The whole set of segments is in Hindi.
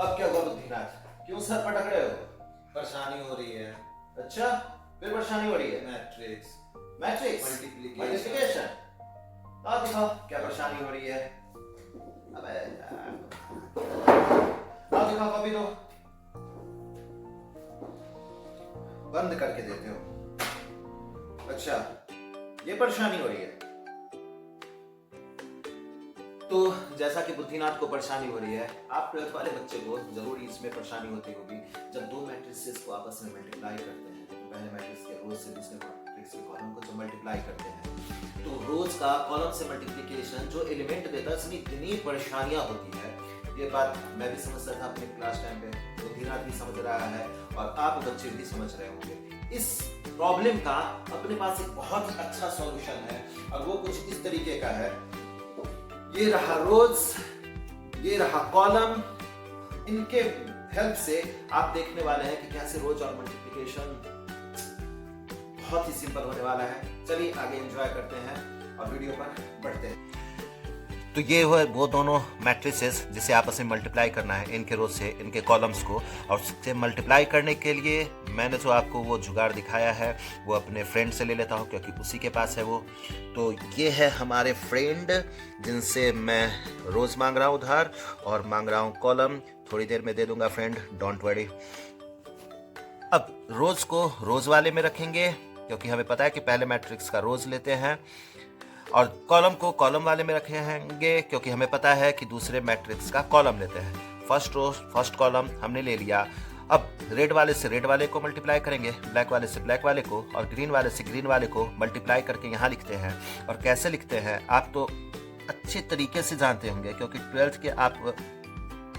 अब क्या हुआ बुद्धिनाथ, क्यों सर पटक रहे हो? परेशानी हो रही है। अच्छा, फिर परेशानी हो रही है? Matrix matrix multiplication. आओ दिखाओ क्या परेशानी हो रही है। अबे यार, आओ दिखाओ, कॉपी दो। बंद करके देते हो। अच्छा, ये परेशानी हो रही है। तो जैसा कि बुद्धिनाथ को परेशानी हो रही है, आप 12th वाले बच्चे को जरूर इसमें परेशानी होती होगी। जब दो मैट्रिसेस को आपस में मल्टीप्लाई करते हैं, तो पहले मैट्रिक्स के रोज से दूसरे मैट्रिक्स के कॉलम को जब मल्टीप्लाई करते हैं, तो रोज का कॉलम से मल्टीप्लिकेशन जो एलिमेंट देता है, उसमें इतनी परेशानियां होती है। ये बात मैं भी समझता था अपने क्लास टाइम पे, बुद्धिनाथ भी समझ रहा है और आप बच्चे भी समझ रहे होंगे। इस प्रॉब्लम का अपने पास एक बहुत अच्छा सॉल्यूशन है और वो कुछ इस तरीके का है। ये रहा रोज, ये रहा कॉलम। इनके हेल्प से आप देखने वाले हैं कि कैसे रोज और मल्टीप्लिकेशन बहुत ही सिंपल होने वाला है। चलिए आगे एंजॉय करते हैं और वीडियो पर बढ़ते हैं। तो ये वो दोनों मैट्रिसेस जिसे आपस में मल्टीप्लाई करना है, इनके रोज से इनके कॉलम्स को, और उससे मल्टीप्लाई करने के लिए मैंने जो आपको वो जुगाड़ दिखाया है वो अपने फ्रेंड से ले लेता हूँ, क्योंकि उसी के पास है वो। तो ये है हमारे फ्रेंड जिनसे मैं रोज़ मांग रहा हूँ उधार और मांग रहा हूँ कॉलम। थोड़ी देर में दे दूंगा फ्रेंड, डोंट वरी। अब रोज़ को रोज़ वाले में रखेंगे, क्योंकि हमें पता है कि पहले मैट्रिक्स का रोज़ लेते हैं, और कॉलम को कॉलम वाले में रखेंगे, क्योंकि हमें पता है कि दूसरे मैट्रिक्स का कॉलम लेते हैं। फर्स्ट रो फर्स्ट कॉलम हमने ले लिया। अब रेड वाले से रेड वाले को मल्टीप्लाई करेंगे, ब्लैक वाले से ब्लैक वाले को, और ग्रीन वाले से ग्रीन वाले को मल्टीप्लाई करके यहाँ लिखते हैं। और कैसे लिखते हैं आप तो अच्छे तरीके से जानते होंगे, क्योंकि 12th के आप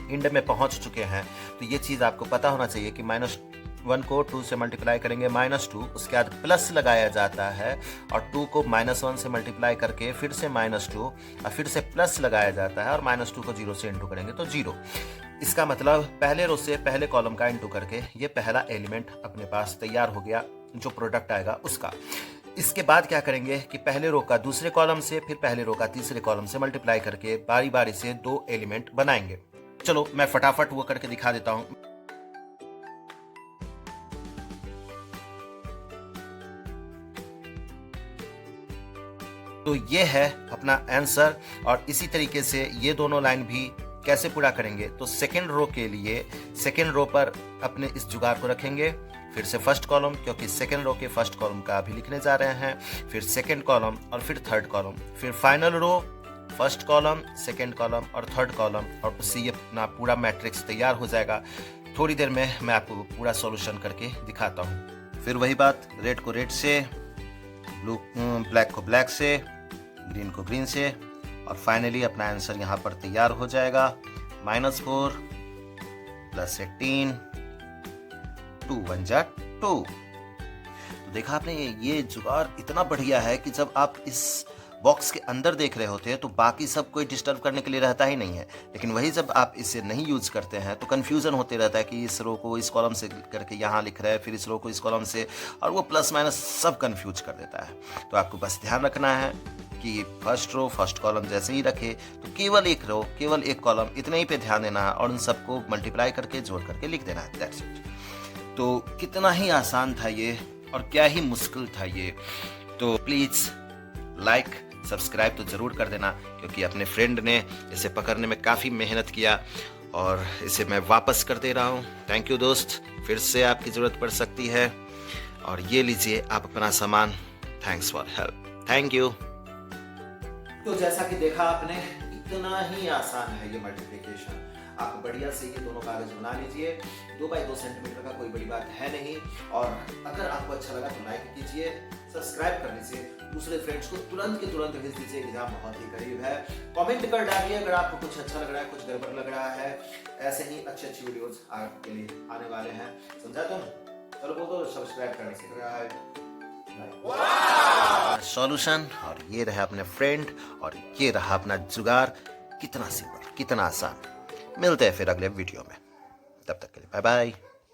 एंड में पहुँच चुके हैं। तो ये चीज़ आपको पता होना चाहिए कि -1 को 2 से मल्टीप्लाई करेंगे -2, उसके बाद प्लस लगाया जाता है, और 2 को -1 से मल्टीप्लाई करके फिर से -2 और फिर से प्लस लगाया जाता है, और -2 को 0 से इंटू करेंगे तो 0। इसका मतलब पहले रो से पहले कॉलम का इंटू करके ये पहला एलिमेंट अपने पास तैयार हो गया, जो प्रोडक्ट आएगा उसका। इसके बाद क्या करेंगे कि पहले रो का दूसरे कॉलम से, फिर पहले रो का तीसरे कॉलम से मल्टीप्लाई करके बारी बारी से 2 एलिमेंट बनाएंगे। चलो मैं फटाफट वो करके दिखा देता हूँ। तो ये है अपना आंसर, और इसी तरीके से ये दोनों लाइन भी कैसे पूरा करेंगे। तो सेकेंड रो के लिए सेकेंड रो पर अपने इस जुगाड़ को रखेंगे, फिर से फर्स्ट कॉलम, क्योंकि सेकेंड रो के फर्स्ट कॉलम का अभी लिखने जा रहे हैं, फिर सेकेंड कॉलम और फिर थर्ड कॉलम, फिर final row first column, second column और थर्ड कॉलम, और उससे ये अपना पूरा मैट्रिक्स तैयार हो जाएगा। थोड़ी देर में मैं आपको पूरा सॉल्यूशन करके दिखाता हूँ। फिर वही बात, रेड को रेड से, ब्लैक को ब्लैक से, ग्रीन को ग्रीन से, और फाइनली अपना आंसर यहाँ पर तैयार हो जाएगा। -4 + 18, 2 × 1 = 2। तो देखा आपने, ये जुगाड़ इतना बढ़िया है कि जब आप इस बॉक्स के अंदर देख रहे होते हैं तो बाकी सब कोई डिस्टर्ब करने के लिए रहता ही नहीं है। लेकिन वही जब आप इसे नहीं यूज करते हैं तो कंफ्यूजन होते रहता है कि इस रो को इस कॉलम से करके यहाँ लिख रहा है, फिर इस रो को इस कॉलम से, और वो प्लस माइनस सब कंफ्यूज कर देता है। तो आपको बस ध्यान रखना है कि फर्स्ट रो फर्स्ट कॉलम जैसे ही रखे तो केवल एक रो केवल एक कॉलम, इतने ही पे ध्यान देना है, और उन सबको मल्टीप्लाई करके जोड़ करके लिख देना है। That's it. तो कितना ही आसान था ये, और क्या ही मुश्किल था ये। तो प्लीज़ लाइक सब्सक्राइब तो ज़रूर कर देना, क्योंकि अपने फ्रेंड ने इसे पकड़ने में काफ़ी मेहनत किया और इसे मैं वापस कर दे रहा हूँ। थैंक यू दोस्त, फिर से आपकी ज़रूरत पड़ सकती है, और ये लीजिए आप अपना सामान। Thanks for help, thank you. तो जैसा कि देखा आपने, इतना ही आसान है ये मल्टीप्लिकेशन। आप बढ़िया से ये दोनों कागज बना लीजिए। 2 बाई 2 सेंटीमीटर का कोई बड़ी बात है नहीं। और अगर आपको अच्छा लगा तो लाइक कीजिए, सब्सक्राइब कर लीजिए, दूसरे फ्रेंड्स को तुरंत के तुरंत भेज दीजिए। एग्जाम बहुत ही करीब है। कमेंट कर डालिए अगर आपको कुछ अच्छा लग रहा है, कुछ गड़बड़ लग रहा है। ऐसे ही अच्छी अच्छी वीडियोस आपके लिए आने वाले हैं। समझा तुम? चलो बोलो सब्सक्राइब करने से सॉल्यूशन। और ये रहा अपने फ्रेंड, और ये रहा अपना जुगाड़। कितना सिंपल, कितना आसान। मिलते हैं फिर अगले वीडियो में, तब तक के लिए बाय बाय।